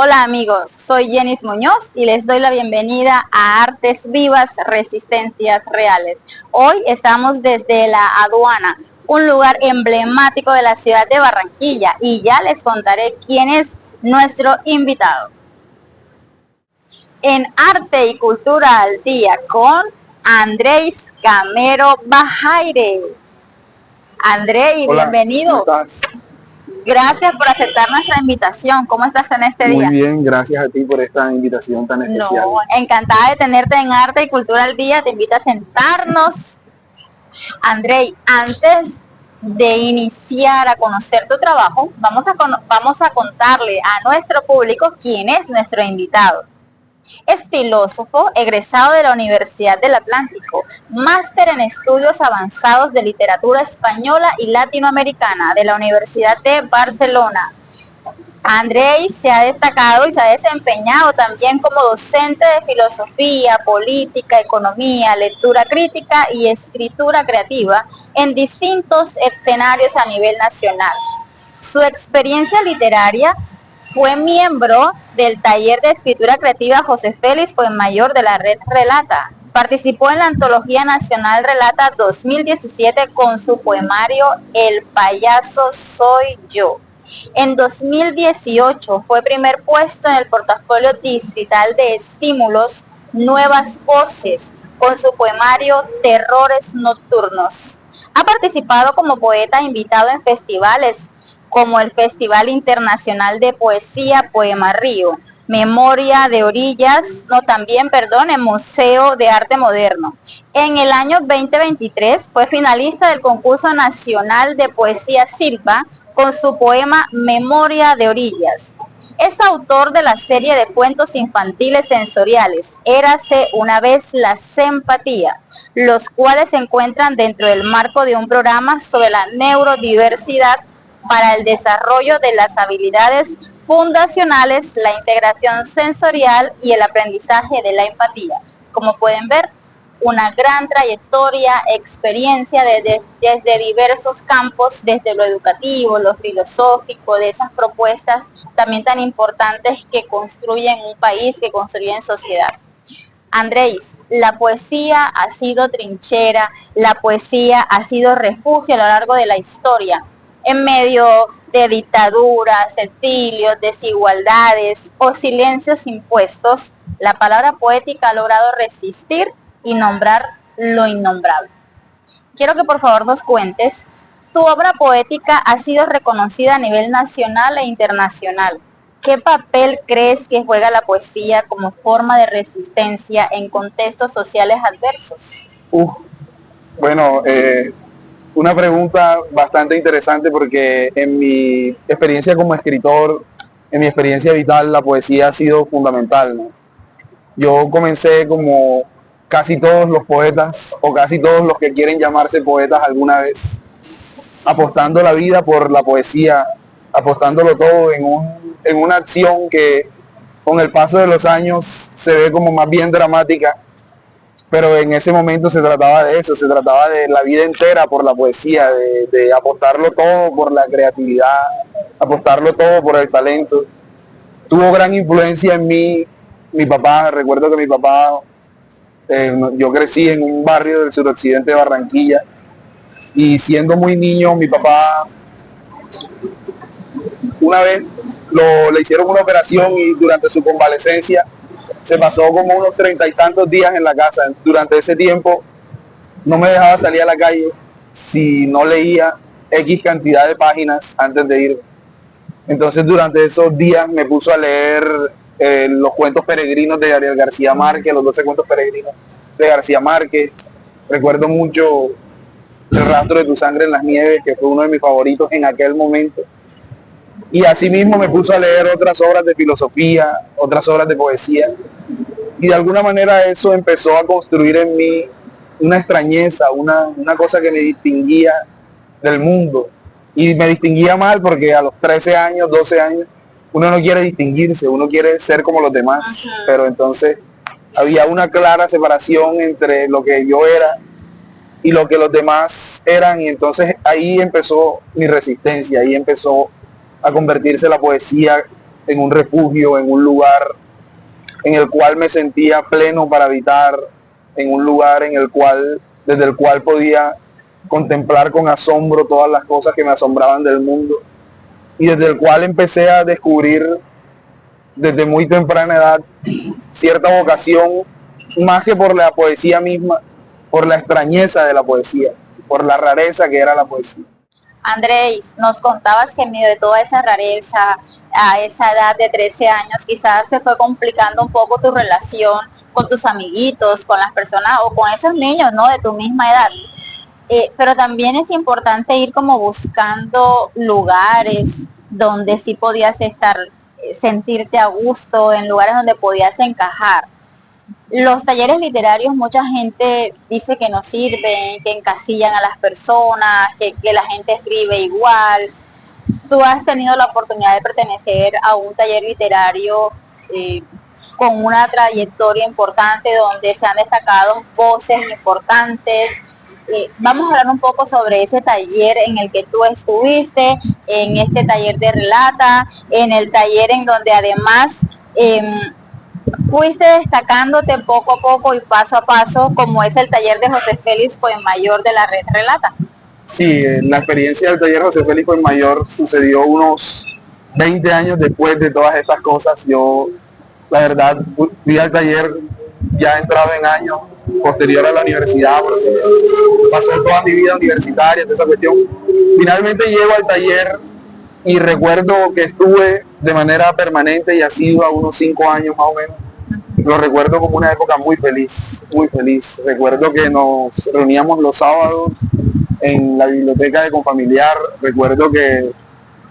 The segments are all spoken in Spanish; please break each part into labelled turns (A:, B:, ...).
A: Hola amigos, soy Jenis Muñoz y les doy la bienvenida a Artes Vivas, Resistencias Reales. Hoy estamos desde la aduana, un lugar emblemático de la ciudad de Barranquilla, y ya les contaré quién es nuestro invitado. En Arte y Cultura al Día con Andrés Camero Bajaire. Andrés, bienvenido.
B: ¿Cómo estás?
A: Gracias por aceptar nuestra invitación. ¿Cómo estás en este día?
B: Muy bien, gracias a ti por esta invitación tan especial.
A: No, encantada de tenerte en Arte y Cultura al Día. Te invito a sentarnos. Andrés, antes de iniciar a conocer tu trabajo, vamos a contarle a nuestro público quién es nuestro invitado. Es filósofo, egresado de la Universidad del Atlántico, máster en estudios avanzados de literatura española y latinoamericana de la Universidad de Barcelona. Andrés se ha destacado y se ha desempeñado también como docente de filosofía, política, economía, lectura crítica y escritura creativa en distintos escenarios a nivel nacional. Su experiencia literaria: fue miembro del taller de escritura creativa José Félix Fuenmayor de la Red Relata. Participó en la Antología Nacional Relata 2017 con su poemario El payaso soy yo. En 2018 fue primer puesto en el portafolio digital de estímulos Nuevas Voces con su poemario Terrores Nocturnos. Ha participado como poeta invitado en festivales como el Festival Internacional de Poesía Poema Río, Memoria de Orillas, el Museo de Arte Moderno. En el año 2023 fue finalista del Concurso Nacional de Poesía Silva con su poema Memoria de Orillas. Es autor de la serie de cuentos infantiles sensoriales Érase una vez la Sempatía, los cuales se encuentran dentro del marco de un programa sobre la neurodiversidad para el desarrollo de las habilidades fundacionales, la integración sensorial y el aprendizaje de la empatía. Como pueden ver, una gran trayectoria, experiencia desde diversos campos, desde lo educativo, lo filosófico, de esas propuestas también tan importantes que construyen un país, que construyen sociedad. Andrés, la poesía ha sido trinchera, la poesía ha sido refugio a lo largo de la historia, en medio de dictaduras, exilios, desigualdades o silencios impuestos. La palabra poética ha logrado resistir y nombrar lo innombrable. Quiero que por favor nos cuentes, tu obra poética ha sido reconocida a nivel nacional e internacional. ¿Qué papel crees que juega la poesía como forma de resistencia en contextos sociales adversos?
B: Bueno, una pregunta bastante interesante porque en mi experiencia como escritor, en mi experiencia vital, la poesía ha sido fundamental, ¿no? Yo comencé como casi todos los poetas o casi todos los que quieren llamarse poetas alguna vez, apostando la vida por la poesía, apostándolo todo en una acción que con el paso de los años se ve como más bien dramática, pero en ese momento se trataba de eso, se trataba de la vida entera por la poesía, de apostarlo todo por la creatividad, apostarlo todo por el talento. Tuvo gran influencia en mí mi papá. Recuerdo que mi papá, yo crecí en un barrio del suroccidente de Barranquilla, y siendo muy niño mi papá una vez le hicieron una operación y durante su convalecencia se pasó como unos 30 y tantos días en la casa. Durante ese tiempo no me dejaba salir a la calle si no leía X cantidad de páginas antes de ir. Entonces durante esos días me puso a leer los cuentos peregrinos de Gabriel García Márquez, los 12 cuentos peregrinos de García Márquez. Recuerdo mucho El rastro de tu sangre en las nieves, que fue uno de mis favoritos en aquel momento. Y asimismo me puso a leer otras obras de filosofía, otras obras de poesía, y de alguna manera eso empezó a construir en mí una extrañeza, una cosa que me distinguía del mundo. Y me distinguía mal porque a los 13 años, 12 años, uno no quiere distinguirse, uno quiere ser como los demás. Pero entonces había una clara separación entre lo que yo era y lo que los demás eran, y entonces ahí empezó mi resistencia, ahí empezó a convertirse la poesía en un refugio, en un lugar en el cual me sentía pleno para habitar, en un lugar desde el cual podía contemplar con asombro todas las cosas que me asombraban del mundo y desde el cual empecé a descubrir desde muy temprana edad cierta vocación, más que por la poesía misma, por la extrañeza de la poesía, por la rareza que era la poesía.
A: Andrés, nos contabas que en medio de toda esa rareza, a esa edad de 13 años, quizás se fue complicando un poco tu relación con tus amiguitos, con las personas o con esos niños, ¿no? De tu misma edad. Pero también es importante ir como buscando lugares donde sí podías estar, sentirte a gusto, en lugares donde podías encajar. Los talleres literarios, mucha gente dice que no sirven, que encasillan a las personas, que la gente escribe igual. Tú has tenido la oportunidad de pertenecer a un taller literario con una trayectoria importante donde se han destacado voces importantes. Vamos a hablar un poco sobre ese taller en el que tú estuviste, en este taller de Relata, en el taller en donde además fuiste destacándote poco a poco y paso a paso, como es el taller de José Félix Fuenmayor de la Red Relata.
B: Sí, la experiencia del taller José Félix Fuenmayor sucedió unos 20 años después de todas estas cosas. Yo, la verdad, fui al taller ya entrado en años, posterior a la universidad, porque pasó toda mi vida universitaria, toda esa cuestión. Finalmente llego al taller y recuerdo que estuve de manera permanente y asidua unos 5 años más o menos. Lo recuerdo como una época muy feliz, muy feliz. Recuerdo que nos reuníamos los sábados en la biblioteca de Confamiliar. Recuerdo que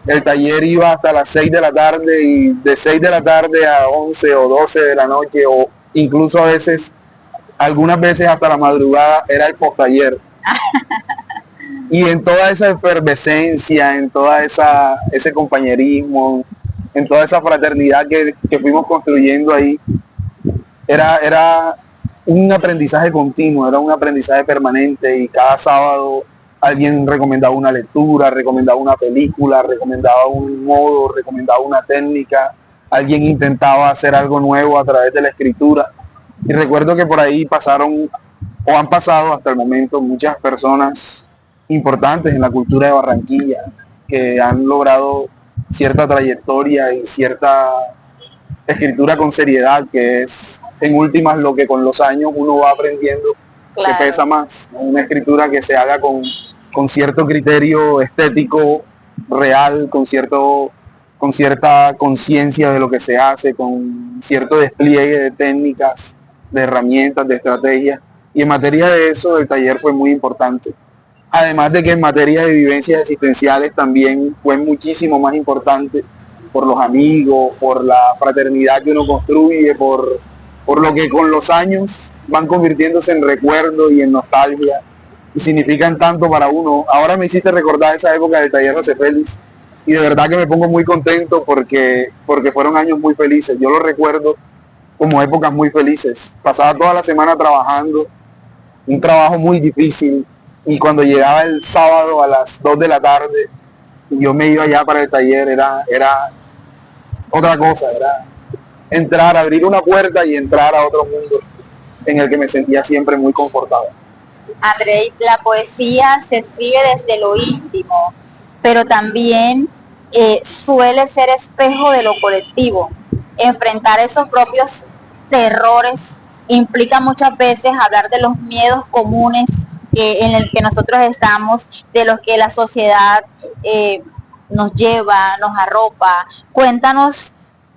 B: el taller iba hasta las 6 de la tarde y de 6 de la tarde a 11 o 12 de la noche o incluso a veces, algunas veces hasta la madrugada era el postaller. Y en toda esa efervescencia, en toda ese compañerismo, en toda esa fraternidad que fuimos construyendo ahí, era un aprendizaje continuo, era un aprendizaje permanente y cada sábado alguien recomendaba una lectura, recomendaba una película, recomendaba un modo, recomendaba una técnica, alguien intentaba hacer algo nuevo a través de la escritura. Y recuerdo que por ahí pasaron o han pasado hasta el momento muchas personas importantes en la cultura de Barranquilla que han logrado cierta trayectoria y cierta escritura con seriedad, que es en últimas lo que con los años uno va aprendiendo, claro, que pesa más, ¿no? Una escritura que se haga con cierto criterio estético real, con cierta conciencia de lo que se hace, con cierto despliegue de técnicas, de herramientas, de estrategias. Y en materia de eso el taller fue muy importante. Además de que en materia de vivencias existenciales también fue muchísimo más importante por los amigos, por la fraternidad que uno construye, por lo que con los años van convirtiéndose en recuerdo y en nostalgia y significan tanto para uno. Ahora me hiciste recordar esa época del taller José Félix y de verdad que me pongo muy contento porque fueron años muy felices. Yo lo recuerdo como épocas muy felices. Pasaba toda la semana trabajando, un trabajo muy difícil, y cuando llegaba el sábado a las 2 de la tarde yo me iba allá para el taller, era otra cosa, era entrar, abrir una puerta y entrar a otro mundo en el que me sentía siempre muy confortable.
A: Andrés, la poesía se escribe desde lo íntimo, pero también suele ser espejo de lo colectivo. Enfrentar esos propios terrores implica muchas veces hablar de los miedos comunes en el que nosotros estamos, de los que la sociedad nos lleva, nos arropa. Cuéntanos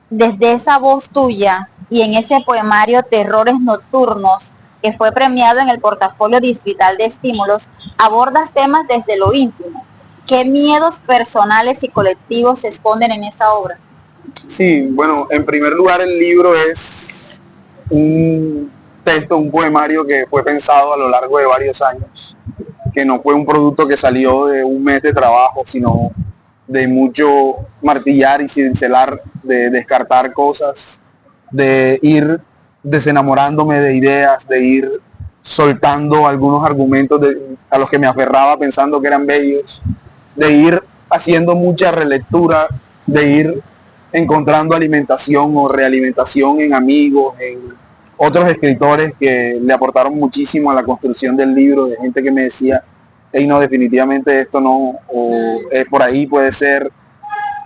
A: desde esa voz tuya y en ese poemario Terrores Nocturnos, que fue premiado en el portafolio distrital de estímulos, abordas temas desde lo íntimo. ¿Qué miedos personales y colectivos se esconden en esa obra?
B: Sí, bueno, en primer lugar el libro es un texto, un poemario que fue pensado a lo largo de varios años, que no fue un producto que salió de un mes de trabajo, sino de mucho martillar y cincelar, de descartar cosas, de ir desenamorándome de ideas, de ir soltando algunos argumentos a los que me aferraba pensando que eran bellos, de ir haciendo mucha relectura, de ir encontrando alimentación o realimentación en amigos, en otros escritores que le aportaron muchísimo a la construcción del libro, de gente que me decía, hey, no, definitivamente esto no, o por ahí puede ser.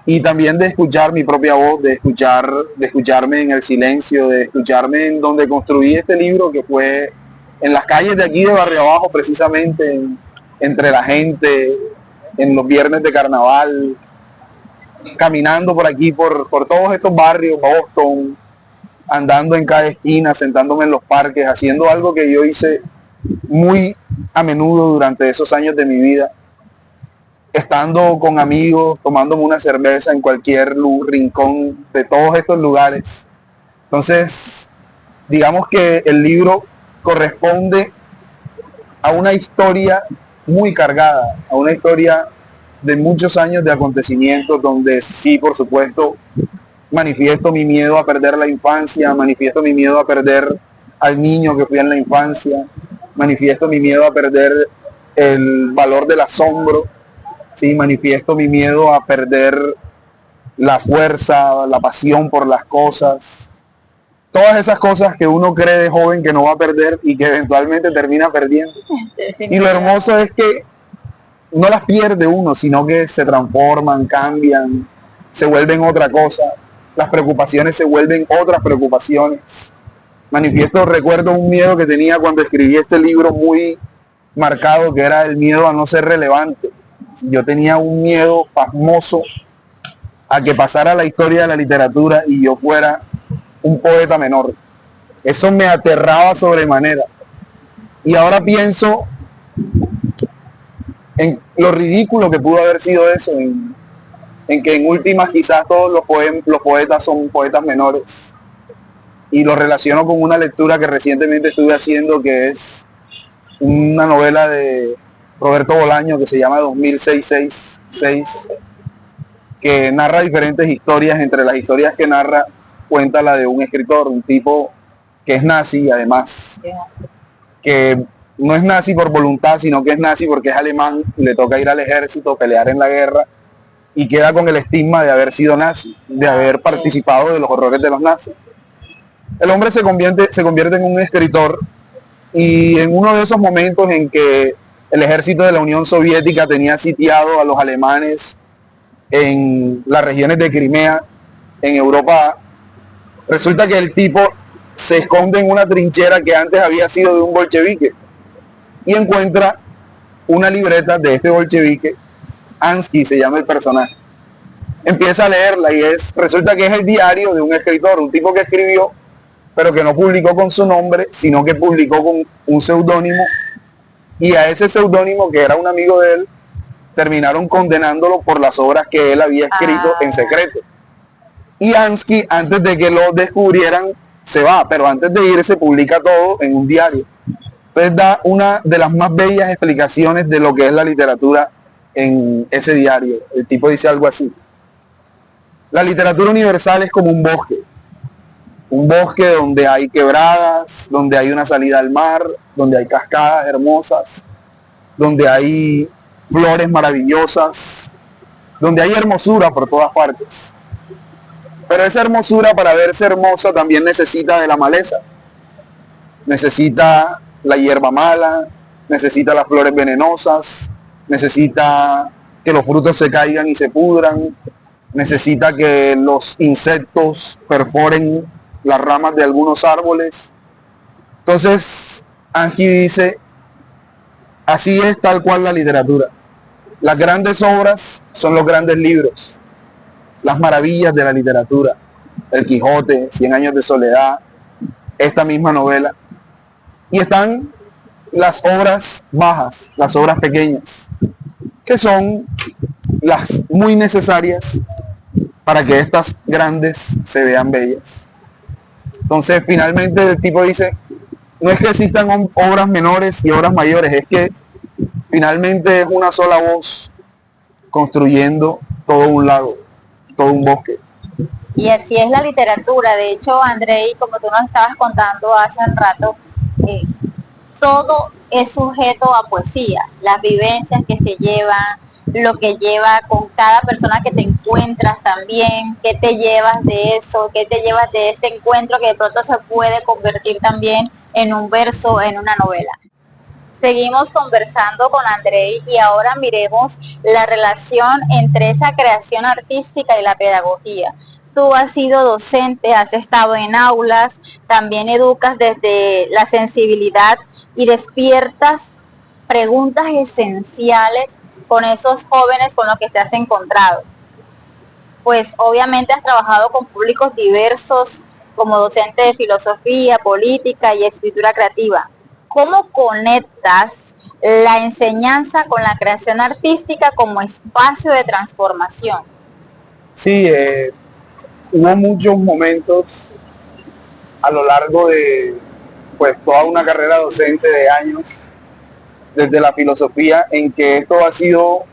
B: Y también de escuchar mi propia voz, de escucharme en el silencio, de escucharme en donde construí este libro, que fue en las calles de aquí de Barrio Abajo, precisamente, entre la gente, en los viernes de carnaval, caminando por aquí, por todos estos barrios, Boston, andando en cada esquina, sentándome en los parques, haciendo algo que yo hice muy a menudo durante esos años de mi vida, estando con amigos, tomándome una cerveza en cualquier rincón de todos estos lugares. Entonces, digamos que el libro corresponde a una historia muy cargada, a una historia de muchos años de acontecimientos donde sí, por supuesto, manifiesto mi miedo a perder la infancia, manifiesto mi miedo a perder al niño que fui en la infancia, manifiesto mi miedo a perder el valor del asombro, sí, manifiesto mi miedo a perder la fuerza, la pasión por las cosas, todas esas cosas que uno cree de joven que no va a perder y que eventualmente termina perdiendo. Y lo hermoso es que no las pierde uno, sino que se transforman, cambian, se vuelven otra cosa. Las preocupaciones se vuelven otras preocupaciones. Manifiesto, recuerdo un miedo que tenía cuando escribí este libro muy marcado, que era el miedo a no ser relevante. Yo tenía un miedo pasmoso a que pasara la historia de la literatura y yo fuera un poeta menor. Eso me aterraba sobremanera. Y ahora pienso en lo ridículo que pudo haber sido eso, en que en últimas quizás todos los poetas son poetas menores. Y lo relaciono con una lectura que recientemente estuve haciendo, que es una novela de Roberto Bolaño que se llama 2006, que narra diferentes historias. Entre las historias que narra, cuenta la de un escritor, un tipo que es nazi, además, que no es nazi por voluntad, sino que es nazi porque es alemán y le toca ir al ejército, pelear en la guerra, y queda con el estigma de haber sido nazi, de haber participado de los horrores de los nazis. El hombre se convierte en un escritor, y en uno de esos momentos en que el ejército de la Unión Soviética tenía sitiado a los alemanes en las regiones de Crimea, en Europa, resulta que el tipo se esconde en una trinchera que antes había sido de un bolchevique y encuentra una libreta de este bolchevique. Ansky se llama el personaje. Empieza a leerla y resulta que es el diario de un escritor, un tipo que escribió, pero que no publicó con su nombre, sino que publicó con un seudónimo, y a ese seudónimo, que era un amigo de él, terminaron condenándolo por las obras que él había escrito en secreto. Y Ansky, antes de que lo descubrieran, se va, pero antes de irse publica todo en un diario. Entonces da una de las más bellas explicaciones de lo que es la literatura en ese diario. El tipo dice algo así: la literatura universal es como un bosque donde hay quebradas, donde hay una salida al mar, donde hay cascadas hermosas, donde hay flores maravillosas, donde hay hermosura por todas partes. Pero esa hermosura, para verse hermosa, también necesita de la maleza, necesita la hierba mala, necesita las flores venenosas, necesita que los frutos se caigan y se pudran, necesita que los insectos perforen las ramas de algunos árboles. Entonces, Ansky dice, así es tal cual la literatura. Las grandes obras son los grandes libros, las maravillas de la literatura, El Quijote, 100 años de soledad, esta misma novela. Y están las obras bajas, las obras pequeñas, que son las muy necesarias para que estas grandes se vean bellas. Entonces, finalmente el tipo dice, no es que existan obras menores y obras mayores, es que finalmente es una sola voz construyendo todo un lago, todo un bosque.
A: Y así es la literatura. De hecho, Andrei, como tú nos estabas contando hace un rato, todo es sujeto a poesía, las vivencias que se llevan, lo que lleva con cada persona que te encuentras también, qué te llevas de eso, qué te llevas de este encuentro que de pronto se puede convertir también en un verso, en una novela. Seguimos conversando con Andrei y ahora miremos la relación entre esa creación artística y la pedagogía. Tú has sido docente, has estado en aulas, también educas desde la sensibilidad y despiertas preguntas esenciales con esos jóvenes con los que te has encontrado. Pues obviamente has trabajado con públicos diversos como docente de filosofía, política y escritura creativa. ¿Cómo conectas la enseñanza con la creación artística como espacio de transformación?
B: Sí, hubo muchos momentos a lo largo de pues toda una carrera docente de años, desde la filosofía, en que esto ha sido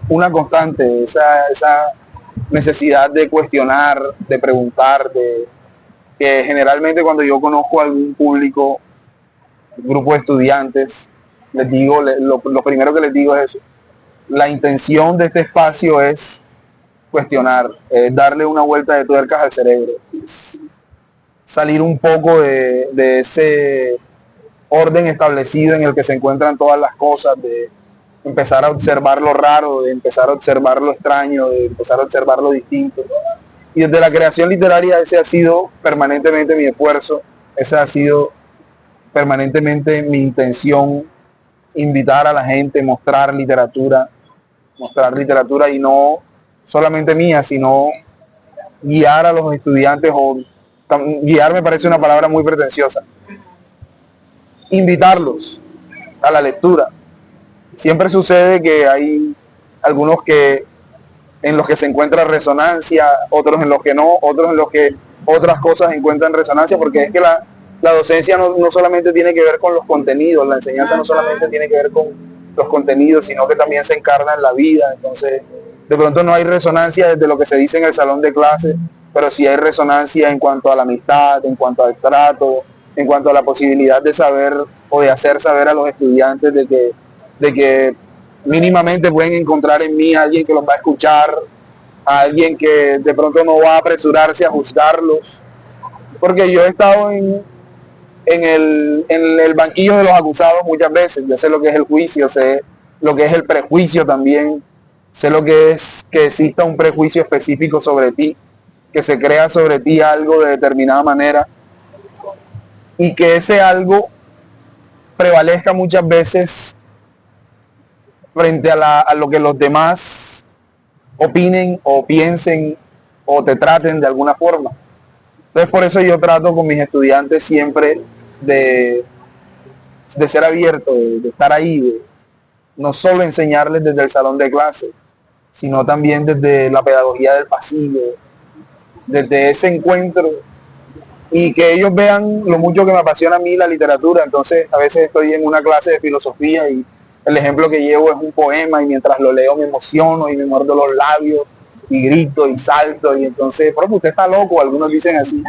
B: una constante, esa necesidad de cuestionar, de preguntar, de que generalmente cuando yo conozco a algún público, grupo de estudiantes, les digo, lo primero que les digo es eso. La intención de este espacio es cuestionar, darle una vuelta de tuercas al cerebro, salir un poco de ese orden establecido en el que se encuentran todas las cosas, de empezar a observar lo raro, de empezar a observar lo extraño, de empezar a observar lo distinto. Y desde la creación literaria ese ha sido permanentemente mi esfuerzo, ese ha sido permanentemente mi intención, invitar a la gente, mostrar literatura y no solamente mía, sino guiar a los estudiantes, o guiar me parece una palabra muy pretenciosa, invitarlos a la lectura. Siempre sucede que hay algunos en los que se encuentra resonancia, otros en los que no, otros en los que otras cosas encuentran resonancia, porque es que la docencia no solamente tiene que ver con los contenidos, la enseñanza no solamente tiene que ver con los contenidos, sino que también se encarna en la vida. Entonces, de pronto no hay resonancia desde lo que se dice en el salón de clase, pero sí hay resonancia en cuanto a la amistad, en cuanto al trato, en cuanto a la posibilidad de saber o de hacer saber a los estudiantes de que mínimamente pueden encontrar en mí a alguien que los va a escuchar, a alguien que de pronto no va a apresurarse a juzgarlos, porque yo he estado en el banquillo de los acusados muchas veces. Yo sé lo que es el juicio, sé lo que es el prejuicio también, sé lo que es que exista un prejuicio específico sobre ti, que se crea sobre ti algo de determinada manera y que ese algo prevalezca muchas veces frente a lo que los demás opinen o piensen o te traten de alguna forma. Entonces por eso yo trato con mis estudiantes siempre de ser abierto, de estar ahí, de no solo enseñarles desde el salón de clase, sino también desde la pedagogía del pasillo, desde ese encuentro, y que ellos vean lo mucho que me apasiona a mí la literatura. Entonces a veces estoy en una clase de filosofía y el ejemplo que llevo es un poema y mientras lo leo me emociono y me muerdo los labios y grito y salto, y entonces, pero usted está loco, algunos dicen así,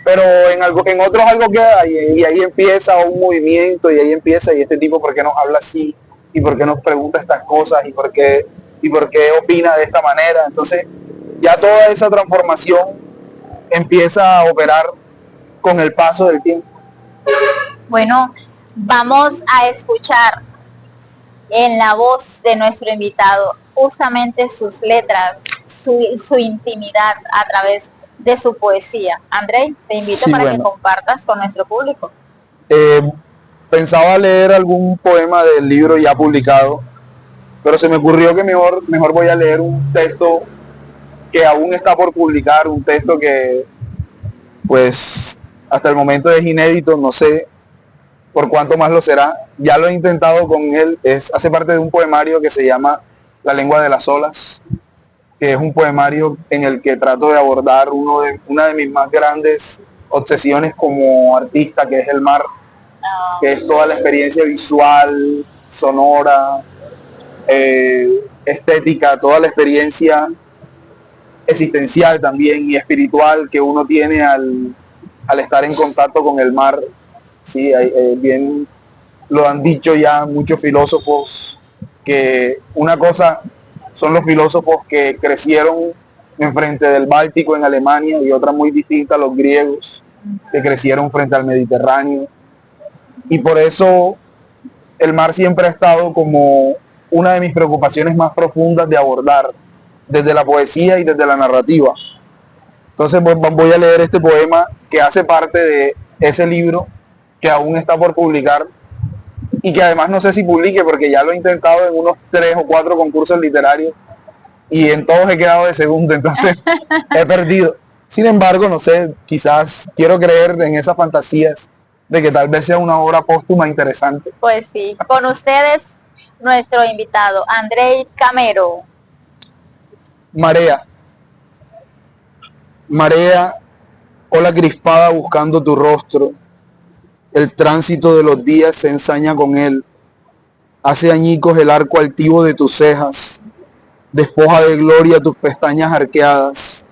B: pero en otros algo queda, y ahí empieza un movimiento, y ahí empieza, y este tipo ¿por qué nos habla así? ¿Y por qué nos pregunta estas cosas? ¿Y por qué opina de esta manera? Entonces ya toda esa transformación empieza a operar con el paso del tiempo.
A: Bueno, vamos a escuchar en la voz de nuestro invitado justamente sus letras, su intimidad a través de su poesía. Andrei, te invito para que compartas con nuestro público.
B: Pensaba leer algún poema del libro ya publicado, pero se me ocurrió que mejor voy a leer un texto que aún está por publicar, un texto que pues hasta el momento es inédito, no sé por cuánto más lo será. Ya lo he intentado con él, hace parte de un poemario que se llama La lengua de las olas, que es un poemario en el que trato de abordar una de mis más grandes obsesiones como artista, que es el mar, que es toda la experiencia visual, sonora, estética, toda la experiencia existencial también y espiritual que uno tiene al estar en contacto con el mar. Sí, bien lo han dicho ya muchos filósofos, que una cosa son los filósofos que crecieron enfrente del Báltico en Alemania y otra muy distinta, los griegos, que crecieron frente al Mediterráneo. Y por eso el mar siempre ha estado como una de mis preocupaciones más profundas de abordar, desde la poesía y desde la narrativa. Entonces voy a leer este poema que hace parte de ese libro que aún está por publicar y que además no sé si publique porque ya lo he intentado en unos 3 o 4 concursos literarios y en todos he quedado de segundo, entonces he perdido. Sin embargo, no sé, quizás quiero creer en esas fantasías de que tal vez sea una obra póstuma interesante.
A: Pues sí, con ustedes nuestro invitado, Andrei Camero.
B: Marea. Marea, ola crispada buscando tu rostro. El tránsito de los días se ensaña con él. Hace añicos el arco altivo de tus cejas. Despoja de gloria tus pestañas arqueadas.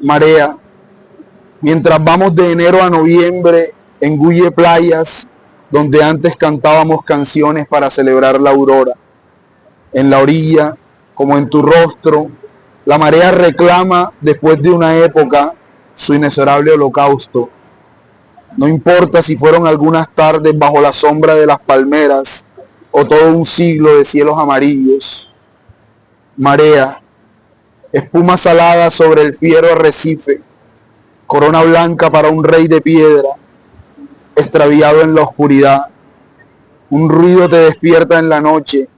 B: Marea, mientras vamos de enero a noviembre, engulle playas donde antes cantábamos canciones para celebrar la aurora. En la orilla, como en tu rostro, la marea reclama, después de una época, su inexorable holocausto. No importa si fueron algunas tardes bajo la sombra de las palmeras o todo un siglo de cielos amarillos. Marea, espuma salada sobre el fiero arrecife, corona blanca para un rey de piedra, extraviado en la oscuridad. Un ruido te despierta en la noche,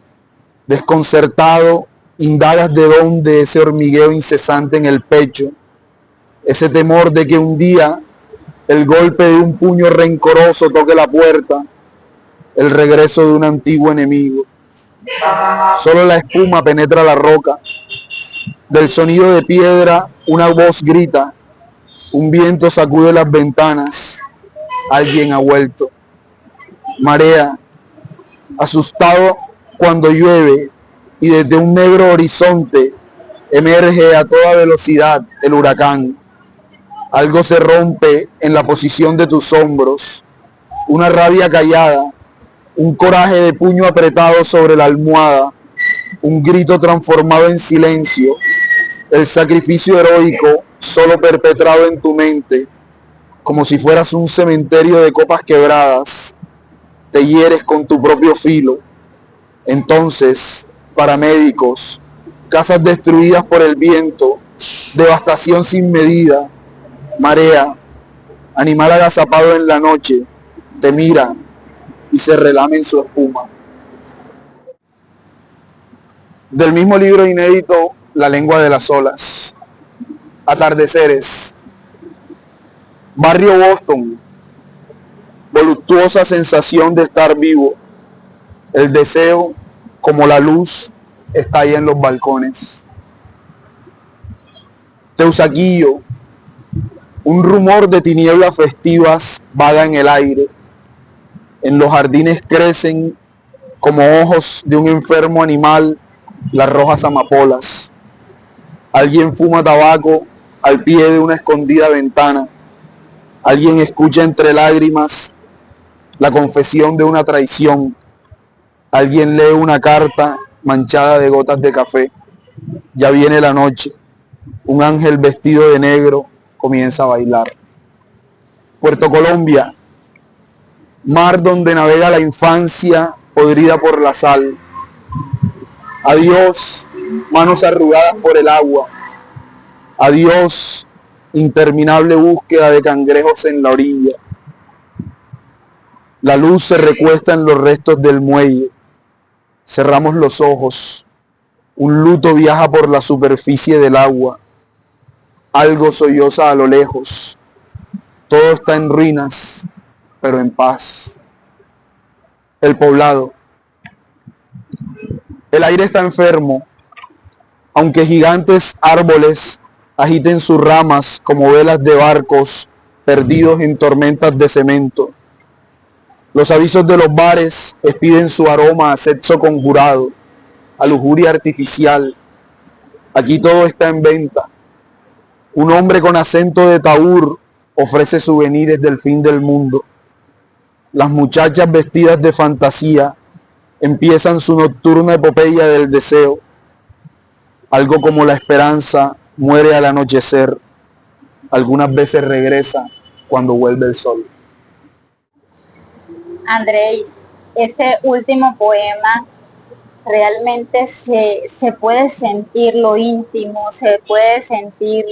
B: desconcertado, indagas de dónde ese hormigueo incesante en el pecho, ese temor de que un día el golpe de un puño rencoroso toque la puerta, el regreso de un antiguo enemigo. Solo la espuma penetra la roca. Del sonido de piedra una voz grita, un viento sacude las ventanas, alguien ha vuelto. Marea, asustado cuando llueve y desde un negro horizonte emerge a toda velocidad el huracán. Algo se rompe en la posición de tus hombros, una rabia callada, un coraje de puño apretado sobre la almohada, un grito transformado en silencio, el sacrificio heroico solo perpetrado en tu mente, como si fueras un cementerio de copas quebradas, te hieres con tu propio filo. Entonces, paramédicos, casas destruidas por el viento, devastación sin medida. Marea, animal agazapado en la noche, te mira y se relame en su espuma. Del mismo libro inédito, La lengua de las olas. Atardeceres. Barrio Boston. Voluptuosa sensación de estar vivo. El deseo, como la luz, está ahí en los balcones. Teusaquillo. Un rumor de tinieblas festivas vaga en el aire. En los jardines crecen, como ojos de un enfermo animal, las rojas amapolas. Alguien fuma tabaco al pie de una escondida ventana. Alguien escucha entre lágrimas la confesión de una traición. Alguien lee una carta manchada de gotas de café. Ya viene la noche. Un ángel vestido de negro comienza a bailar. Puerto Colombia, mar donde navega la infancia podrida por la sal. Adiós, manos arrugadas por el agua. Adiós, interminable búsqueda de cangrejos en la orilla. La luz se recuesta en los restos del muelle. Cerramos los ojos. Un luto viaja por la superficie del agua. Algo solloza a lo lejos. Todo está en ruinas, pero en paz. El Poblado. El aire está enfermo, aunque gigantes árboles agiten sus ramas como velas de barcos perdidos en tormentas de cemento. Los avisos de los bares expiden su aroma a sexo conjurado, a lujuria artificial. Aquí todo está en venta. Un hombre con acento de taur ofrece souvenirs del fin del mundo. Las muchachas vestidas de fantasía empiezan su nocturna epopeya del deseo. Algo como la esperanza muere al anochecer, algunas veces regresa cuando vuelve el sol.
A: Andrés, ese último poema realmente se puede sentir lo íntimo, se puede sentir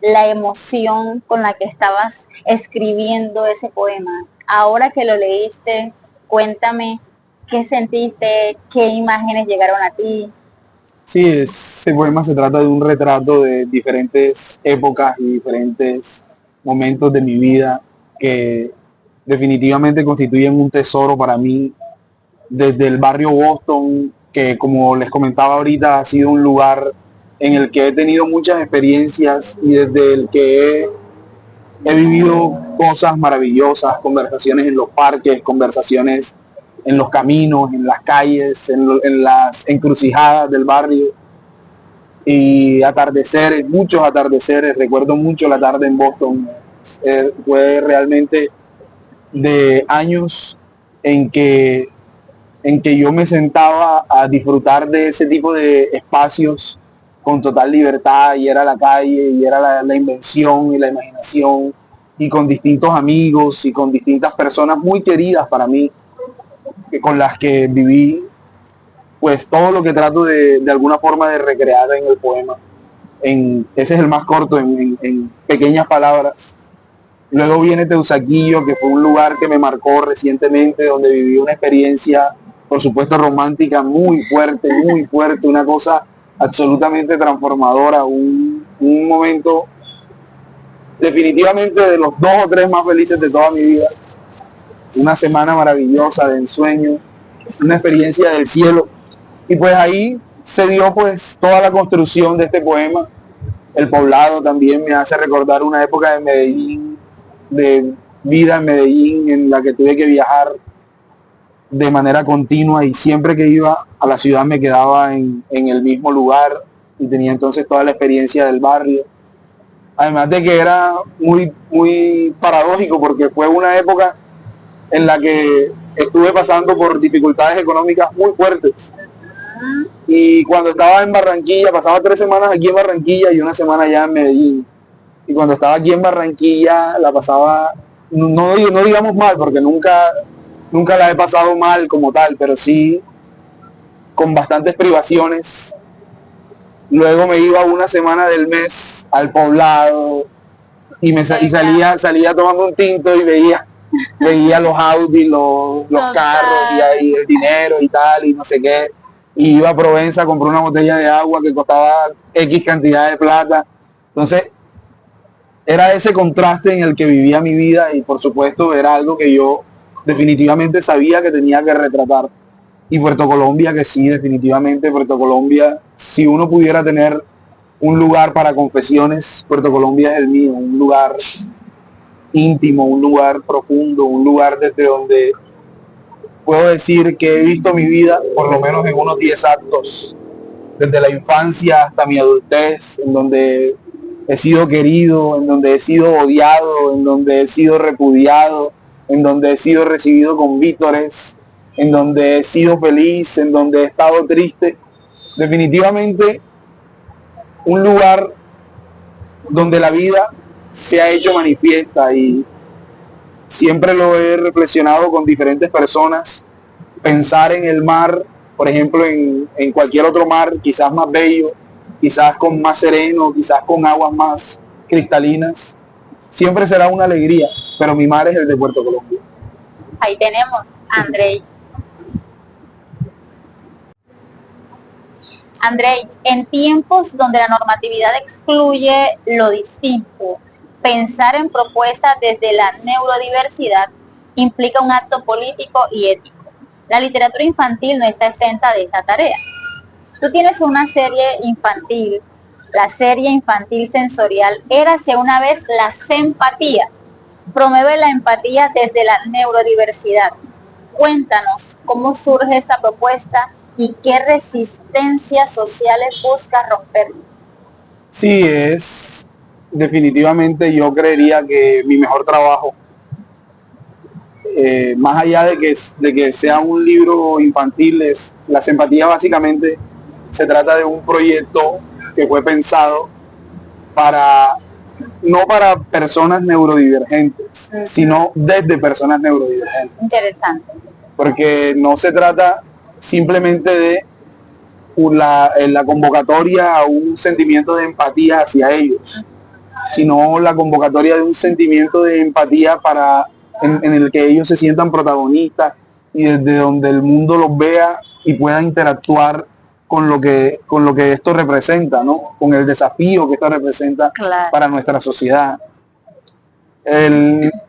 A: la emoción con la que estabas escribiendo ese poema. Ahora que lo leíste, cuéntame qué sentiste, qué imágenes llegaron a ti.
B: Sí, ese poema se trata de un retrato de diferentes épocas y diferentes momentos de mi vida que definitivamente constituyen un tesoro para mí, desde el barrio Boston, que como les comentaba ahorita, ha sido un lugar en el que he tenido muchas experiencias y desde el que he vivido cosas maravillosas, conversaciones en los parques, conversaciones en los caminos, en las calles, en las encrucijadas del barrio y atardeceres, muchos atardeceres. Recuerdo mucho la tarde en Boston. Fue realmente de años en que yo me sentaba a disfrutar de ese tipo de espacios con total libertad, y era la calle, y era la invención y la imaginación, y con distintos amigos y con distintas personas muy queridas para mí, con las que viví pues todo lo que trato de alguna forma de recrear en el poema. Ese es el más corto, en pequeñas palabras. Luego viene Teusaquillo, que fue un lugar que me marcó recientemente, donde viví una experiencia, por supuesto, romántica muy fuerte, una cosa absolutamente transformadora, un momento definitivamente de los 2 o 3 más felices de toda mi vida. Una semana maravillosa de ensueño, una experiencia del cielo. Y pues ahí se dio pues toda la construcción de este poema. El Poblado también me hace recordar una época de Medellín, de vida en Medellín, en la que tuve que viajar de manera continua, y siempre que iba a la ciudad me quedaba en el mismo lugar y tenía entonces toda la experiencia del barrio. Además de que era muy paradójico, porque fue una época en la que estuve pasando por dificultades económicas muy fuertes. Y cuando estaba en Barranquilla, pasaba 3 semanas aquí en Barranquilla y una semana allá en Medellín. Y cuando estaba aquí en Barranquilla la pasaba, no digamos mal, porque nunca la he pasado mal como tal, pero sí con bastantes privaciones. Luego me iba una semana del mes al Poblado y salía tomando un tinto y veía los Audi, los carros y ahí el dinero y tal, y no sé qué. Y iba a Provenza, compré una botella de agua que costaba X cantidad de plata. Entonces, era ese contraste en el que vivía mi vida, y por supuesto era algo que yo definitivamente sabía que tenía que retratar. Y Puerto Colombia, que sí, definitivamente Puerto Colombia, si uno pudiera tener un lugar para confesiones, Puerto Colombia es el mío, un lugar íntimo, un lugar profundo, un lugar desde donde puedo decir que he visto mi vida por lo menos en unos 10 actos, desde la infancia hasta mi adultez, en donde he sido querido, en donde he sido odiado, en donde he sido repudiado, en donde he sido recibido con vítores, en donde he sido feliz, en donde he estado triste. Definitivamente un lugar donde la vida se ha hecho manifiesta, y siempre lo he reflexionado con diferentes personas. Pensar en el mar, por ejemplo, en cualquier otro mar, quizás más bello, quizás con más sereno, quizás con aguas más cristalinas, siempre será una alegría, pero mi mar es el de Puerto Colombia.
A: Ahí tenemos, Andrés. Andrés, en tiempos donde la normatividad excluye lo distinto, pensar en propuestas desde la neurodiversidad implica un acto político y ético. La literatura infantil no está exenta de esta tarea. Tú tienes una serie infantil, la serie infantil sensorial Érase una vez la Sempatía. Promueve la empatía desde la neurodiversidad. Cuéntanos cómo surge esta propuesta y qué resistencias sociales busca romper.
B: Sí, es definitivamente, yo creería que mi mejor trabajo más allá de que sea un libro infantil, las empatías básicamente se trata de un proyecto que fue pensado para no para personas neurodivergentes, sino desde personas neurodivergentes.
A: Interesante.
B: Porque no se trata simplemente de la convocatoria a un sentimiento de empatía hacia ellos, sino la convocatoria de un sentimiento de empatía en el que ellos se sientan protagonistas y desde donde el mundo los vea y pueda interactuar con lo que esto representa, ¿no? Con el desafío que esto representa para nuestra sociedad.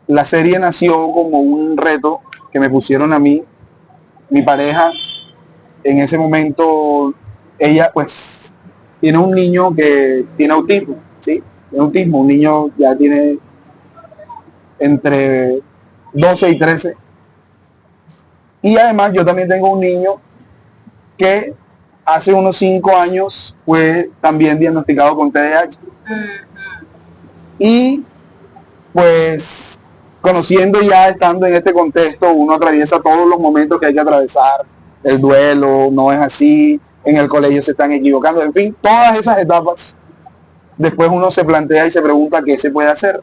B: La serie nació como un reto que me pusieron a mí, mi pareja. En ese momento, ella pues tiene un niño que tiene autismo, ¿sí? Tiene autismo, un niño ya tiene entre 12 y 13. Y además yo también tengo un niño que hace unos 5 años fue también diagnosticado con TDAH. Y pues conociendo ya, estando en este contexto, uno atraviesa todos los momentos que hay que atravesar, el duelo, no es así, en el colegio se están equivocando, en fin, todas esas etapas. Después uno se plantea y se pregunta qué se puede hacer,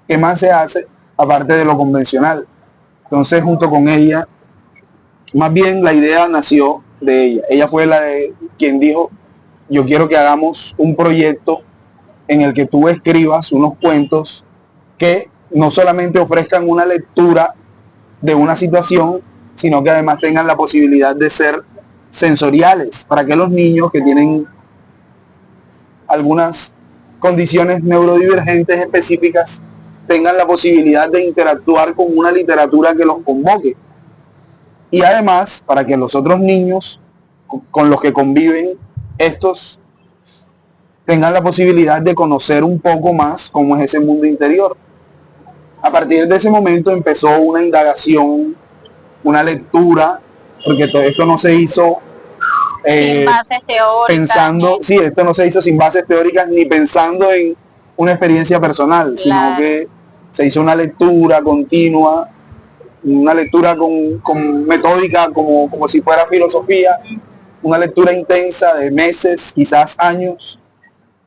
B: qué más se hace aparte de lo convencional. Entonces, junto con ella, más bien la idea nació de ella. Ella fue la de quien dijo, yo quiero que hagamos un proyecto en el que tú escribas unos cuentos que no solamente ofrezcan una lectura de una situación, sino que además tengan la posibilidad de ser sensoriales, para que los niños que tienen algunas condiciones neurodivergentes específicas tengan la posibilidad de interactuar con una literatura que los convoque. Y además, para que los otros niños con los que conviven estos tengan la posibilidad de conocer un poco más cómo es ese mundo interior. A partir de ese momento empezó una indagación, una lectura, porque todo esto no se hizo
A: sin bases teóricas,
B: pensando, sí, esto no se hizo sin bases teóricas ni pensando en una experiencia personal, sino que se hizo una lectura continua, una lectura con metódica, como si fuera filosofía, una lectura intensa de meses, quizás años,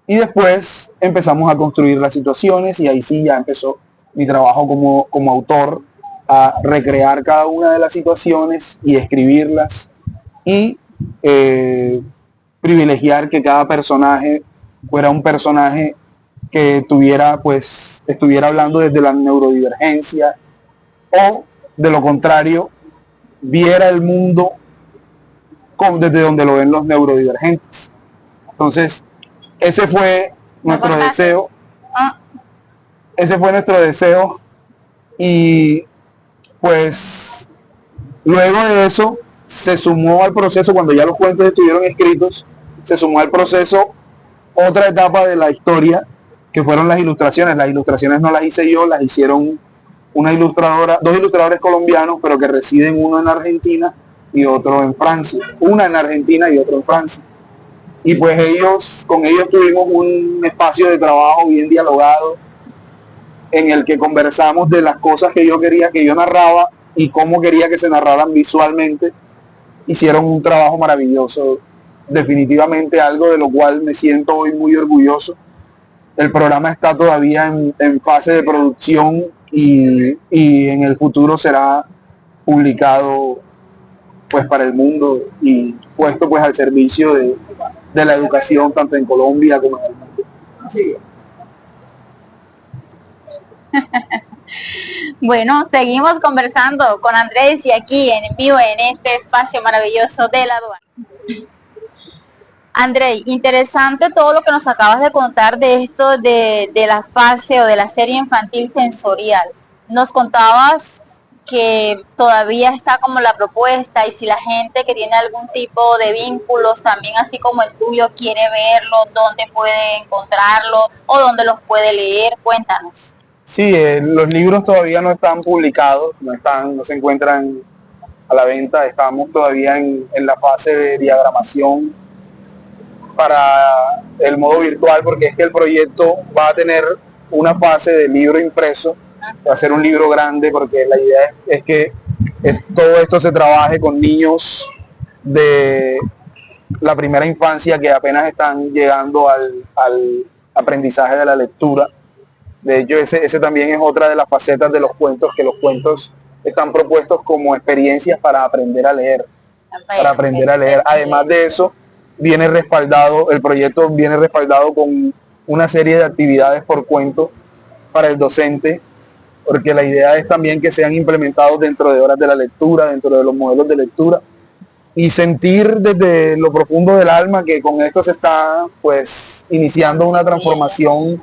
B: y después empezamos a construir las situaciones y ahí sí ya empezó mi trabajo como autor, a recrear cada una de las situaciones y escribirlas y privilegiar que cada personaje fuera un personaje que estuviera hablando desde la neurodivergencia o de lo contrario viera el mundo desde donde lo ven los neurodivergentes. Entonces ese fue nuestro deseo. Ese fue nuestro deseo y pues luego de eso se sumó al proceso, cuando ya los cuentos estuvieron escritos, se sumó al proceso otra etapa de la historia, que fueron las ilustraciones. Las ilustraciones no las hice yo, las hicieron una ilustradora, dos ilustradores colombianos, pero que residen uno en Argentina y otro en Francia. Una en Argentina y otro en Francia. Y pues con ellos tuvimos un espacio de trabajo bien dialogado, en el que conversamos de las cosas que yo quería que yo narraba y cómo quería que se narraran visualmente. Hicieron un trabajo maravilloso, definitivamente algo de lo cual me siento hoy muy orgulloso. El programa está todavía en fase de producción y en el futuro será publicado pues para el mundo y puesto pues al servicio de la educación tanto en Colombia como en el mundo. Así es.
A: Bueno, seguimos conversando con Andrés y aquí en vivo en este espacio maravilloso de la aduana. Andrés, interesante todo lo que nos acabas de contar de esto de la fase o de la serie infantil sensorial. Nos contabas que todavía está como la propuesta y si la gente que tiene algún tipo de vínculos, también así como el tuyo, quiere verlo, dónde puede encontrarlo o dónde los puede leer, cuéntanos.
B: Sí, los libros todavía no están publicados, no se encuentran a la venta, estamos todavía en la fase de diagramación para el modo virtual, porque es que el proyecto va a tener una fase de libro impreso Va a ser un libro grande porque la idea es que todo esto se trabaje con niños de la primera infancia que apenas están llegando al aprendizaje de la lectura. De hecho, ese también es otra de las facetas de los cuentos, que los cuentos están propuestos como experiencias para aprender a leer. Para aprender a leer. Además de eso, viene respaldado, el proyecto viene respaldado con una serie de actividades por cuento para el docente, porque la idea es también que sean implementados dentro de horas de la lectura, dentro de los modelos de lectura, y sentir desde lo profundo del alma que con esto se está pues iniciando una transformación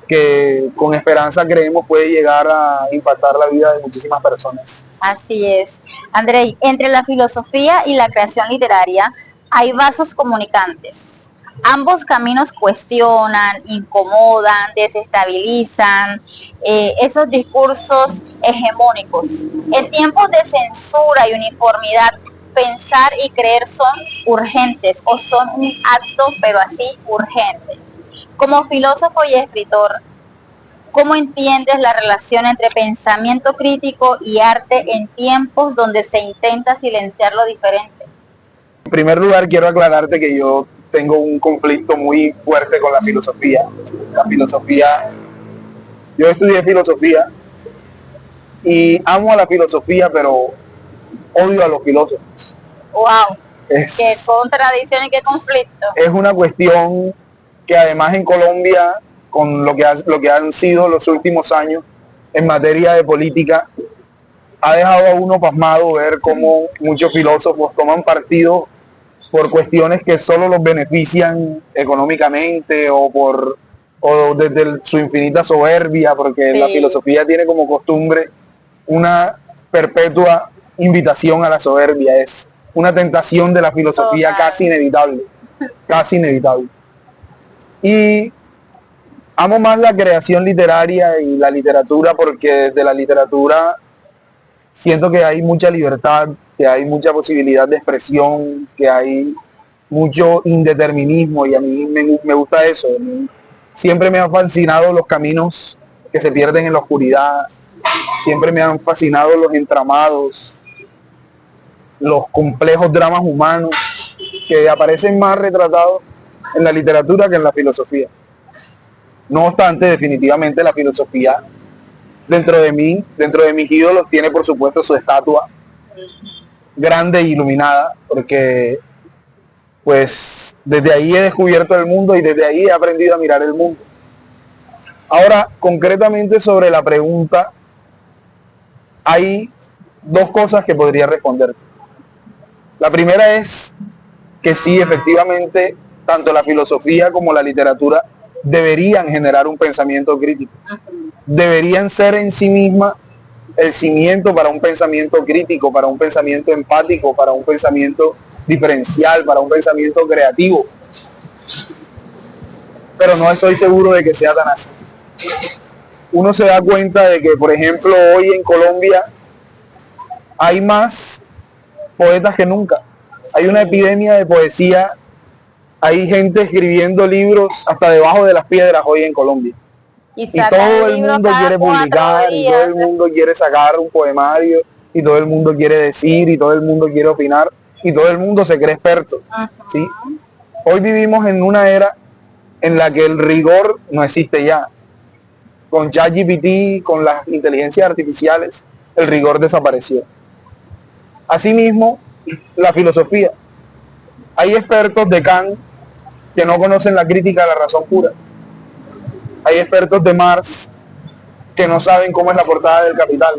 B: que con esperanza creemos puede llegar a impactar la vida de muchísimas personas.
A: Así es. Andrei, entre la filosofía y la creación literaria hay vasos comunicantes. Ambos caminos cuestionan, incomodan, desestabilizan esos discursos hegemónicos. En tiempos de censura y uniformidad, pensar y creer son urgentes o son un acto, pero así urgentes. Como filósofo y escritor, ¿cómo entiendes la relación entre pensamiento crítico y arte en tiempos donde se intenta silenciar lo diferente?
B: En primer lugar, quiero aclararte que yo tengo un conflicto muy fuerte con la filosofía. La filosofía, yo estudié filosofía y amo a la filosofía, pero odio a los filósofos.
A: ¡Wow! ¡Qué contradicción y qué conflicto!
B: Es una cuestión que además en Colombia, con lo que han sido los últimos años en materia de política, ha dejado a uno pasmado ver cómo muchos filósofos toman partido por cuestiones que solo los benefician económicamente o desde su infinita soberbia, porque la filosofía tiene como costumbre una perpetua invitación a la soberbia, es una tentación de la filosofía casi inevitable, casi inevitable. Y amo más la creación literaria y la literatura porque desde la literatura siento que hay mucha libertad, que hay mucha posibilidad de expresión, que hay mucho indeterminismo y a mí me gusta eso. Siempre me han fascinado los caminos que se pierden en la oscuridad, siempre me han fascinado los entramados, los complejos dramas humanos que aparecen más retratados en la literatura que en la filosofía. No obstante, definitivamente la filosofía dentro de mis ídolos, tiene por supuesto su estatua grande e iluminada, porque pues desde ahí he descubierto el mundo y desde ahí he aprendido a mirar el mundo. Ahora, concretamente sobre la pregunta, hay dos cosas que podría responderte. La primera es que sí, efectivamente, tanto la filosofía como la literatura deberían generar un pensamiento crítico. Deberían ser en sí misma el cimiento para un pensamiento crítico, para un pensamiento empático, para un pensamiento diferencial, para un pensamiento creativo. Pero no estoy seguro de que sea tan así. Uno se da cuenta de que, por ejemplo, hoy en Colombia hay más poetas que nunca. Hay una epidemia de poesía, hay gente escribiendo libros hasta debajo de las piedras hoy en Colombia. Y todo el mundo quiere publicar, y todo el mundo quiere sacar un poemario, y todo el mundo quiere decir, y todo el mundo quiere opinar, y todo el mundo se cree experto. ¿Sí? Hoy vivimos en una era en la que el rigor no existe ya. Con ChatGPT, con las inteligencias artificiales, el rigor desapareció. Asimismo, la filosofía. Hay expertos de Kant que no conocen la crítica de la razón pura. Hay expertos de Marx que no saben cómo es la portada del Capital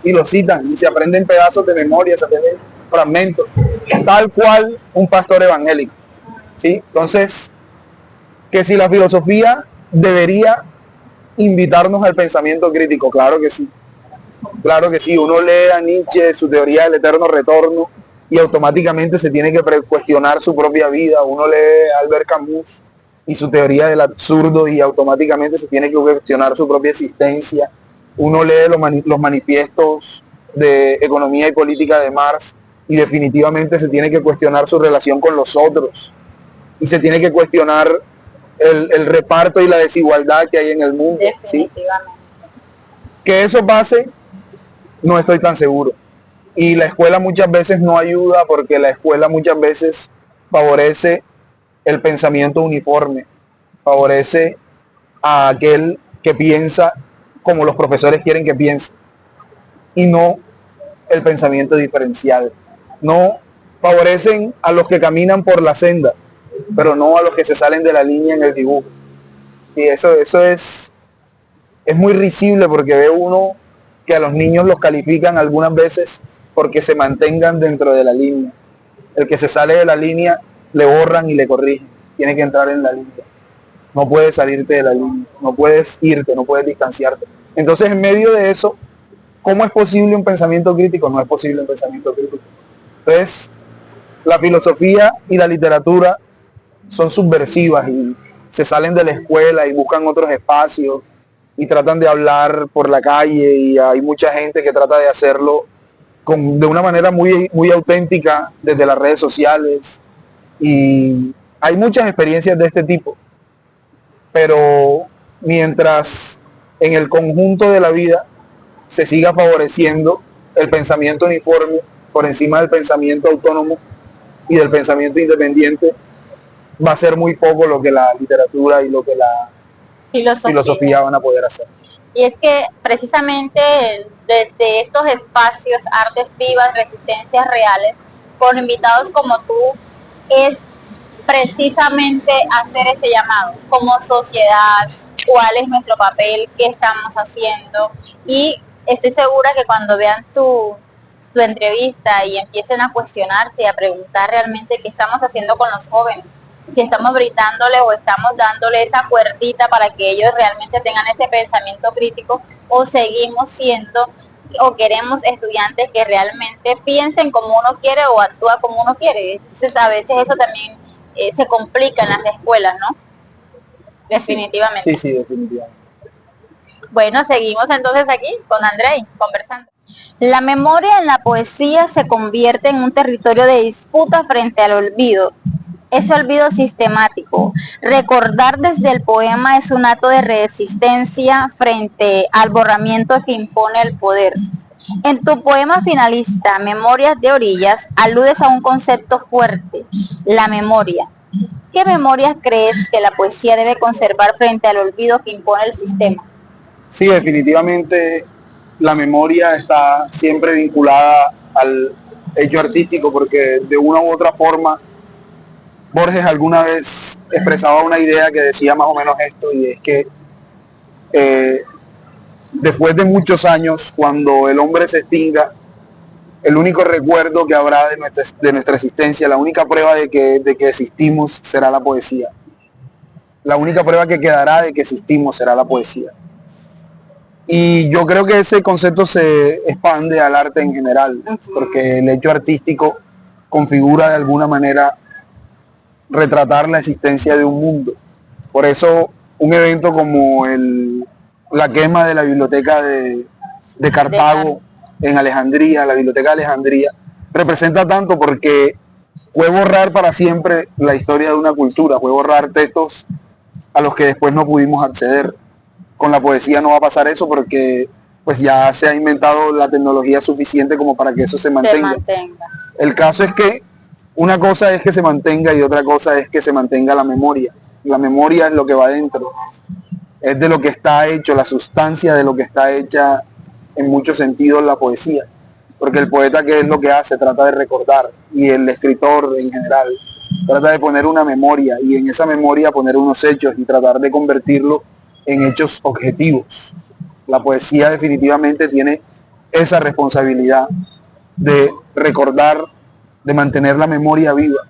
B: y lo citan y se aprenden pedazos de memoria, se aprenden fragmentos, tal cual un pastor evangélico. ¿Sí? Entonces, que si la filosofía debería invitarnos al pensamiento crítico, claro que sí. Claro que sí, uno lee a Nietzsche, su teoría del eterno retorno, y automáticamente se tiene que cuestionar su propia vida. Uno lee a Albert Camus y su teoría del absurdo y automáticamente se tiene que cuestionar su propia existencia. Uno lee los manifiestos de economía y política de Marx y definitivamente se tiene que cuestionar su relación con los otros. Y se tiene que cuestionar el reparto y la desigualdad que hay en el mundo. ¿Sí? Que eso pase, no estoy tan seguro. Y la escuela muchas veces no ayuda porque la escuela muchas veces favorece el pensamiento uniforme, favorece a aquel que piensa como los profesores quieren que piense y no el pensamiento diferencial. No favorecen a los que caminan por la senda, pero no a los que se salen de la línea en el dibujo. Y eso es muy risible porque ve uno que a los niños los califican algunas veces porque se mantengan dentro de la línea. El que se sale de la línea le borran y le corrigen. Tiene que entrar en la línea. No puedes salirte de la línea, no puedes irte, no puedes distanciarte. Entonces, en medio de eso, ¿cómo es posible un pensamiento crítico? No es posible un pensamiento crítico. Entonces, la filosofía y la literatura son subversivas y se salen de la escuela y buscan otros espacios y tratan de hablar por la calle y hay mucha gente que trata de hacerlo de una manera muy, muy auténtica desde las redes sociales y hay muchas experiencias de este tipo, pero mientras en el conjunto de la vida se siga favoreciendo el pensamiento uniforme por encima del pensamiento autónomo y del pensamiento independiente, va a ser muy poco lo que la literatura y lo que la filosofía van a poder hacer.
A: Y es que precisamente desde estos espacios, artes vivas, resistencias reales, con invitados como tú, es precisamente hacer este llamado como sociedad, cuál es nuestro papel, qué estamos haciendo. Y estoy segura que cuando vean tu entrevista y empiecen a cuestionarse y a preguntar realmente qué estamos haciendo con los jóvenes, si estamos brindándole o estamos dándole esa cuerdita para que ellos realmente tengan ese pensamiento crítico, o seguimos siendo o queremos estudiantes que realmente piensen como uno quiere o actúa como uno quiere. Entonces a veces eso también se complica en las escuelas, ¿no? Definitivamente.
B: Sí, definitivamente.
A: Bueno, seguimos entonces aquí con Andrei, conversando. La memoria en la poesía se convierte en un territorio de disputa frente al olvido. Ese olvido sistemático. Recordar desde el poema es un acto de resistencia frente al borramiento que impone el poder. En tu poema finalista, Memorias de Orillas, aludes a un concepto fuerte, la memoria. ¿Qué memorias crees que la poesía debe conservar frente al olvido que impone el sistema?
B: Sí, definitivamente la memoria está siempre vinculada al hecho artístico porque de una u otra forma Borges alguna vez expresaba una idea que decía más o menos esto, y es que después de muchos años, cuando el hombre se extinga, el único recuerdo que habrá de nuestra existencia, la única prueba de que existimos será la poesía. La única prueba que quedará de que existimos será la poesía. Y yo creo que ese concepto se expande al arte en general, porque el hecho artístico configura de alguna manera retratar la existencia de un mundo. Por eso un evento como la quema de la biblioteca de Cartago en Alejandría, la biblioteca de Alejandría, representa tanto porque fue borrar para siempre la historia de una cultura, fue borrar textos a los que después no pudimos acceder. Con la poesía no va a pasar eso porque pues ya se ha inventado la tecnología suficiente como para que eso se mantenga. El caso es que una cosa es que se mantenga y otra cosa es que se mantenga la memoria. La memoria es lo que va dentro, es de lo que está hecho, la sustancia de lo que está hecha en muchos sentidos la poesía. Porque el poeta, ¿qué es lo que hace? Trata de recordar, y el escritor en general trata de poner una memoria, y en esa memoria poner unos hechos y tratar de convertirlo en hechos objetivos. La poesía definitivamente tiene esa responsabilidad de recordar, de mantener la memoria viva.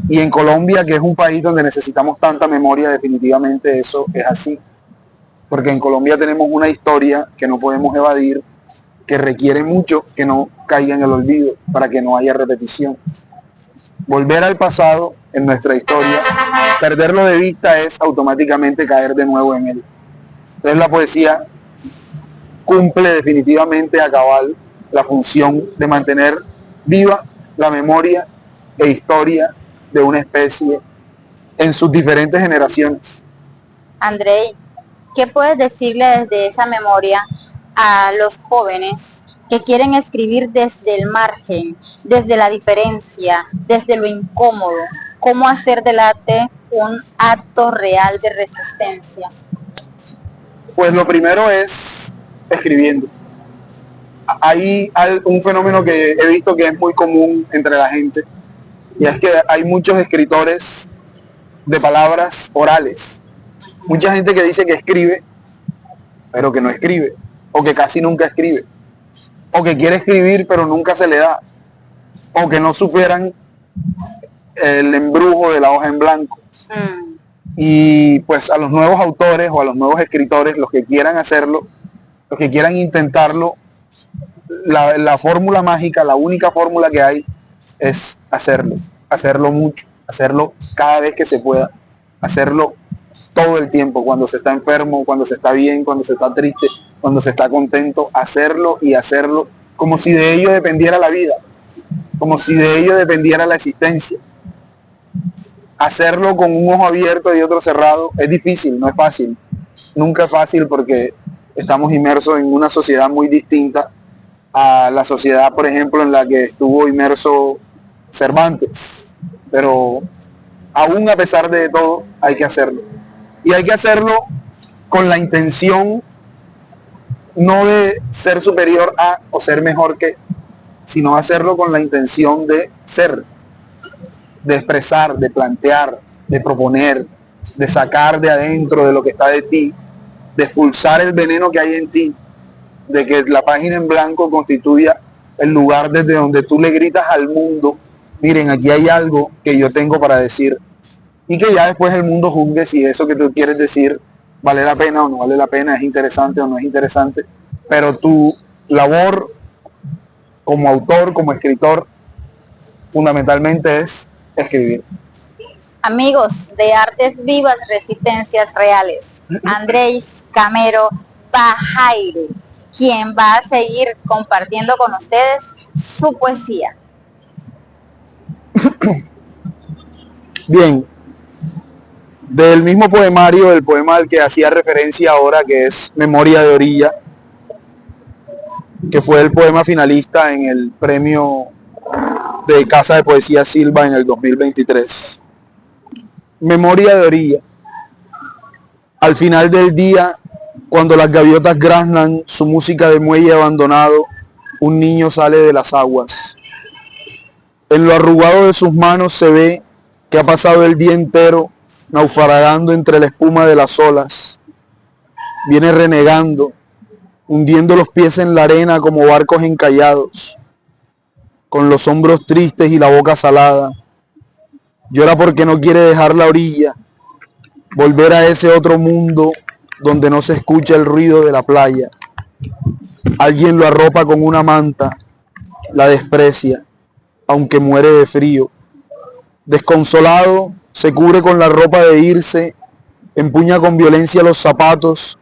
B: Y en Colombia, que es un país donde necesitamos tanta memoria, definitivamente eso es así. Porque en Colombia tenemos una historia que no podemos evadir, que requiere mucho que no caiga en el olvido para que no haya repetición. Volver al pasado en nuestra historia, perderlo de vista es automáticamente caer de nuevo en él. Entonces la poesía cumple definitivamente a cabal la función de mantener viva la memoria e historia de una especie en sus diferentes generaciones.
A: Andrei, ¿qué puedes decirle desde esa memoria a los jóvenes que quieren escribir desde el margen, desde la diferencia, desde lo incómodo, cómo hacer del arte un acto real de resistencia?
B: Pues lo primero es escribiendo. Hay un fenómeno que he visto que es muy común entre la gente, y es que hay muchos escritores de palabras orales. Mucha gente que dice que escribe, pero que no escribe, o que casi nunca escribe, o que quiere escribir, pero nunca se le da, o que no superan el embrujo de la hoja en blanco. Y pues a los nuevos autores o a los nuevos escritores, los que quieran hacerlo, los que quieran intentarlo, la fórmula mágica, la única fórmula que hay es hacerlo mucho, hacerlo cada vez que se pueda, hacerlo todo el tiempo, cuando se está enfermo, cuando se está bien, cuando se está triste, cuando se está contento, hacerlo y hacerlo como si de ello dependiera la vida, como si de ello dependiera la existencia. Hacerlo con un ojo abierto y otro cerrado es difícil, no es fácil, nunca es fácil, porque estamos inmersos en una sociedad muy distinta a la sociedad, por ejemplo, en la que estuvo inmerso Cervantes, pero aún a pesar de todo hay que hacerlo, y hay que hacerlo con la intención no de ser superior a o ser mejor que, sino hacerlo con la intención de ser, de expresar, de plantear, de proponer, de sacar de adentro de lo que está de ti, de expulsar el veneno que hay en ti, de que la página en blanco constituya el lugar desde donde tú le gritas al mundo: miren, aquí hay algo que yo tengo para decir, y que ya después el mundo juzgue si eso que tú quieres decir vale la pena o no vale la pena, es interesante o no es interesante, pero tu labor como autor, como escritor, fundamentalmente es escribir.
A: Amigos de Artes Vivas, Resistencias Reales, Andrés Camero Bajaire, quien va a seguir compartiendo con ustedes su poesía.
B: Bien, del mismo poemario, el poema al que hacía referencia ahora, que es Memoria de Orilla, que fue el poema finalista en el premio de Casa de Poesía Silva en el 2023. Memoria de Orilla. Al final del día, cuando las gaviotas graznan su música de muelle abandonado, un niño sale de las aguas. En lo arrugado de sus manos se ve que ha pasado el día entero naufragando entre la espuma de las olas. Viene renegando, hundiendo los pies en la arena como barcos encallados, con los hombros tristes y la boca salada. Llora porque no quiere dejar la orilla, volver a ese otro mundo donde no se escucha el ruido de la playa. Alguien lo arropa con una manta, la desprecia, aunque muere de frío. Desconsolado, se cubre con la ropa de irse, empuña con violencia los zapatos,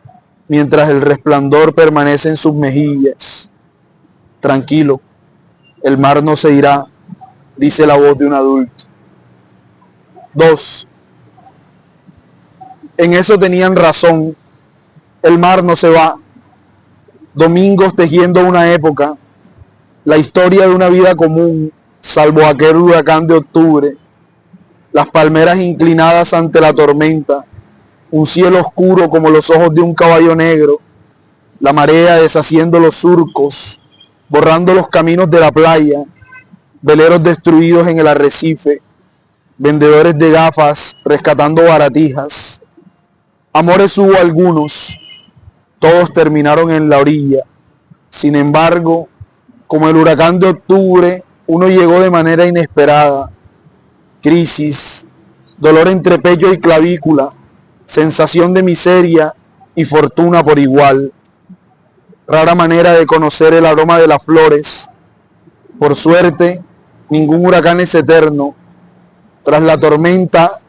B: mientras el resplandor permanece en sus mejillas. Tranquilo, el mar no se irá, dice la voz de un adulto. 2. En eso tenían razón, el mar no se va. Domingos tejiendo una época, la historia de una vida común, salvo aquel huracán de octubre, las palmeras inclinadas ante la tormenta, un cielo oscuro como los ojos de un caballo negro, la marea deshaciendo los surcos, borrando los caminos de la playa, veleros destruidos en el arrecife, vendedores de gafas rescatando baratijas. Amores hubo algunos, todos terminaron en la orilla. Sin embargo, como el huracán de octubre, uno llegó de manera inesperada. Crisis, dolor entre pecho y clavícula, sensación de miseria y fortuna por igual. Rara manera de conocer el aroma de las flores. Por suerte, ningún huracán es eterno. Tras la tormenta,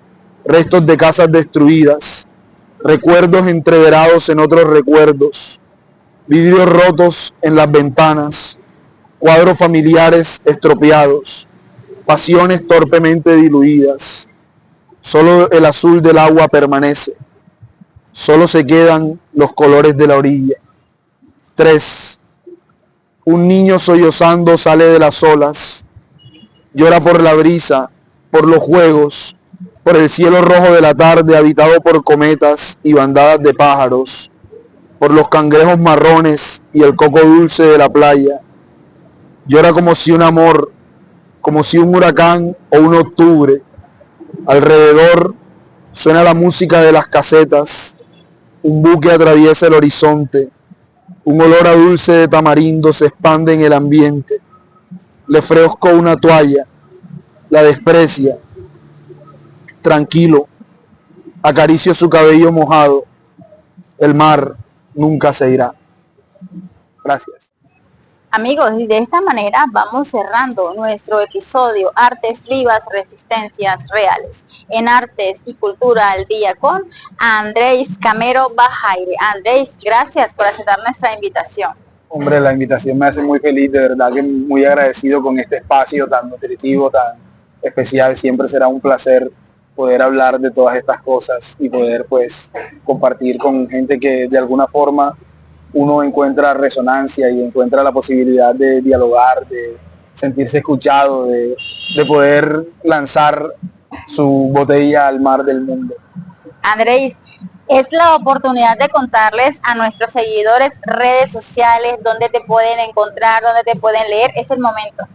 B: restos de casas destruidas, recuerdos entreverados en otros recuerdos, vidrios rotos en las ventanas, cuadros familiares estropeados, pasiones torpemente diluidas. Solo el azul del agua permanece, solo se quedan los colores de la orilla. 3. Un niño sollozando sale de las olas, llora por la brisa, por los juegos, por el cielo rojo de la tarde habitado por cometas y bandadas de pájaros, por los cangrejos marrones y el coco dulce de la playa. Llora como si un amor, como si un huracán o un octubre. Alrededor suena la música de las casetas, un buque atraviesa el horizonte, un olor a dulce de tamarindo se expande en el ambiente. Le ofrezco una toalla, la desprecia. Tranquilo, acaricio su cabello mojado. El mar nunca se irá. Gracias.
A: Amigos, y de esta manera vamos cerrando nuestro episodio Artes Vivas, Resistencias Reales. En Artes y Cultura al Día con Andrés Camero Bajaire. Andrés, gracias por aceptar nuestra invitación.
B: Hombre, la invitación me hace muy feliz, de verdad que muy agradecido con este espacio tan nutritivo, tan especial. Siempre será un placer poder hablar de todas estas cosas y poder pues compartir con gente que de alguna forma uno encuentra resonancia y encuentra la posibilidad de dialogar, de sentirse escuchado, de poder lanzar su botella al mar del mundo.
A: Andrés, es la oportunidad de contarles a nuestros seguidores redes sociales, dónde te pueden encontrar, dónde te pueden leer. Es el momento.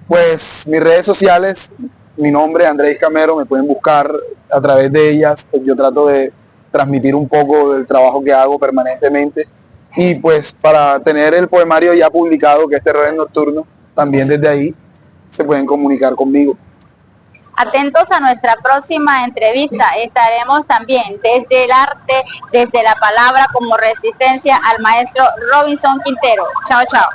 B: Pues mis redes sociales, mi nombre Andrés Camero, me pueden buscar a través de ellas. Yo trato de transmitir un poco del trabajo que hago permanentemente. Y pues para tener el poemario ya publicado, que es Terrores Nocturnos, también desde ahí se pueden comunicar conmigo.
A: Atentos a nuestra próxima entrevista. Estaremos también desde el arte, desde la palabra como resistencia al maestro Robinson Quintero. Chao, chao.